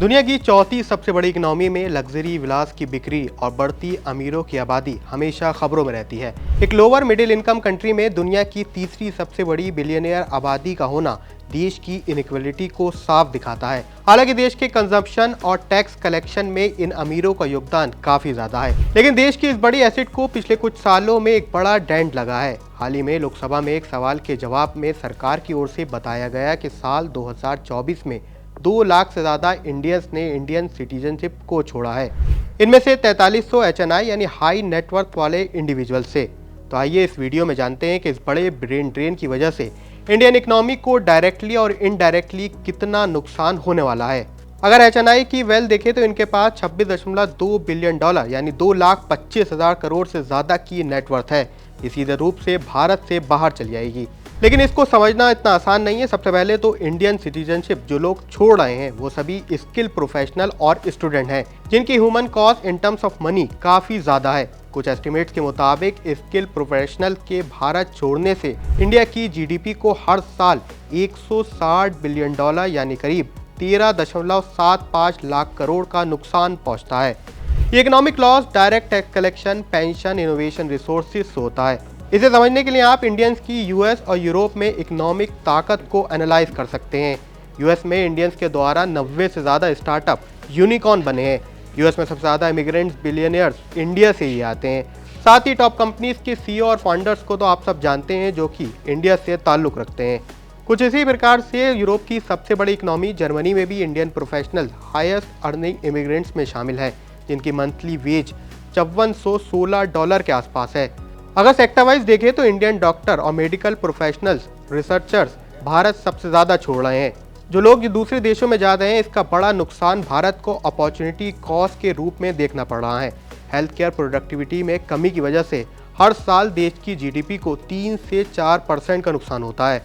दुनिया की चौथी सबसे बड़ी इकनॉमी में लग्जरी विलास की बिक्री और बढ़ती अमीरों की आबादी हमेशा खबरों में रहती है। एक लोअर मिडिल इनकम कंट्री में दुनिया की तीसरी सबसे बड़ी बिलियनियर आबादी का होना देश की इनइक्वलिटी को साफ दिखाता है। हालांकि देश के कंजम्पशन और टैक्स कलेक्शन में इन अमीरों का योगदान काफी ज्यादा है, लेकिन देश की इस बड़ी एसेट को पिछले कुछ सालों में एक बड़ा डेंट लगा है। हाल ही में लोकसभा में एक सवाल के जवाब में सरकार की ओर से बताया गया कि साल 2024 में 2 लाख से ज़्यादा इंडियंस ने इंडियन सिटीजनशिप को छोड़ा है। इनमें से 4300 HNI यानी हाई नेटवर्थ वाले इंडिविजुअल से। तो आइए इस वीडियो में जानते हैं कि इस बड़े ब्रेन ड्रेन की वजह से इंडियन इकोनॉमी को डायरेक्टली और इनडायरेक्टली कितना नुकसान होने वाला है। अगर HNI की वेल्थ देखें तो इनके पास $26.2 बिलियन यानी 2,25,000 करोड़ से ज़्यादा की नेटवर्थ है। ये सीधे रूप से भारत से बाहर चली जाएगी, लेकिन इसको समझना इतना आसान नहीं है। सबसे पहले तो इंडियन सिटीजनशिप जो लोग छोड़ रहे हैं वो सभी स्किल प्रोफेशनल और स्टूडेंट हैं, जिनकी human cost in terms of money काफ़ी ज़्यादा है। कुछ एस्टिमेट्स के मुताबिक स्किल प्रोफेशनल के भारत छोड़ने से इंडिया की GDP को हर साल $160 बिलियन यानी करीब 13.75 लाख करोड़ का नुकसान पहुँचता है। ये economic loss direct tax collection, pension, innovation, resources से होता है। इसे समझने के लिए आप इंडियंस की US और यूरोप में इकोनॉमिक ताकत को एनालाइज कर सकते हैं। US में इंडियंस के द्वारा 90 से ज़्यादा स्टार्टअप यूनिकॉर्न बने हैं। US में सबसे ज़्यादा इमिग्रेंट्स बिलियनियर्स इंडिया से ही आते हैं। साथ ही टॉप कंपनीज के CEO और फाउंडर्स को तो आप सब जानते हैं, जो कि इंडिया से ताल्लुक़ रखते हैं। कुछ इसी प्रकार से यूरोप की सबसे बड़ी इकनॉमी जर्मनी में भी Indian professional highest earning immigrants में शामिल हैं, जिनकी मंथली वेज $5416 के आसपास है। अगर सेक्टर वाइज देखें तो इंडियन डॉक्टर और मेडिकल प्रोफेशनल्स, रिसर्चर्स भारत सबसे ज़्यादा छोड़ रहे हैं। जो लोग दूसरे देशों में जा रहे हैं, इसका बड़ा नुकसान भारत को अपॉर्चुनिटी कॉस्ट के रूप में देखना पड़ रहा है। हेल्थ केयर प्रोडक्टिविटी में कमी की वजह से हर साल देश की GDP को 3 से 4% का नुकसान होता है।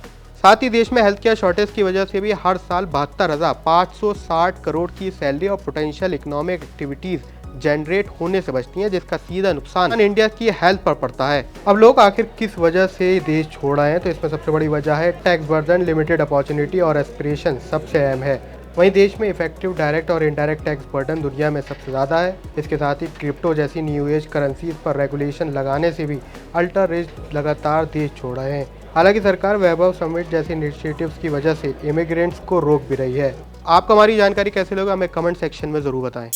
साथ ही देश में हेल्थ केयर शॉर्टेज की वजह से भी हर साल 72,560 करोड़ की सैलरी और पोटेंशियल इकोनॉमिक एक्टिविटीज़ जनरेट होने से बचती हैं, जिसका सीधा नुकसान इंडिया की हेल्थ पर पड़ता है। अब लोग आखिर किस वजह से देश छोड़ रहे हैं, तो इसमें सबसे बड़ी वजह है टैक्स बर्डन, लिमिटेड अपॉर्चुनिटी और एस्पिरेशन सबसे अहम है। वहीं देश में इफेक्टिव डायरेक्ट और इनडायरेक्ट टैक्स बर्डन दुनिया में सबसे ज़्यादा है। इसके साथ ही क्रिप्टो जैसी न्यू एज करेंसीज पर रेगुलेशन लगाने से भी अल्ट्रा रिच लगातार देश छोड़ रहे हैं। हालांकि सरकार वैभव समिट जैसे इनिशिएटिव्स की वजह से इमिग्रेंट्स को रोक भी रही है। आपको हमारी जानकारी कैसे लगा, हमें कमेंट सेक्शन में ज़रूर बताएं।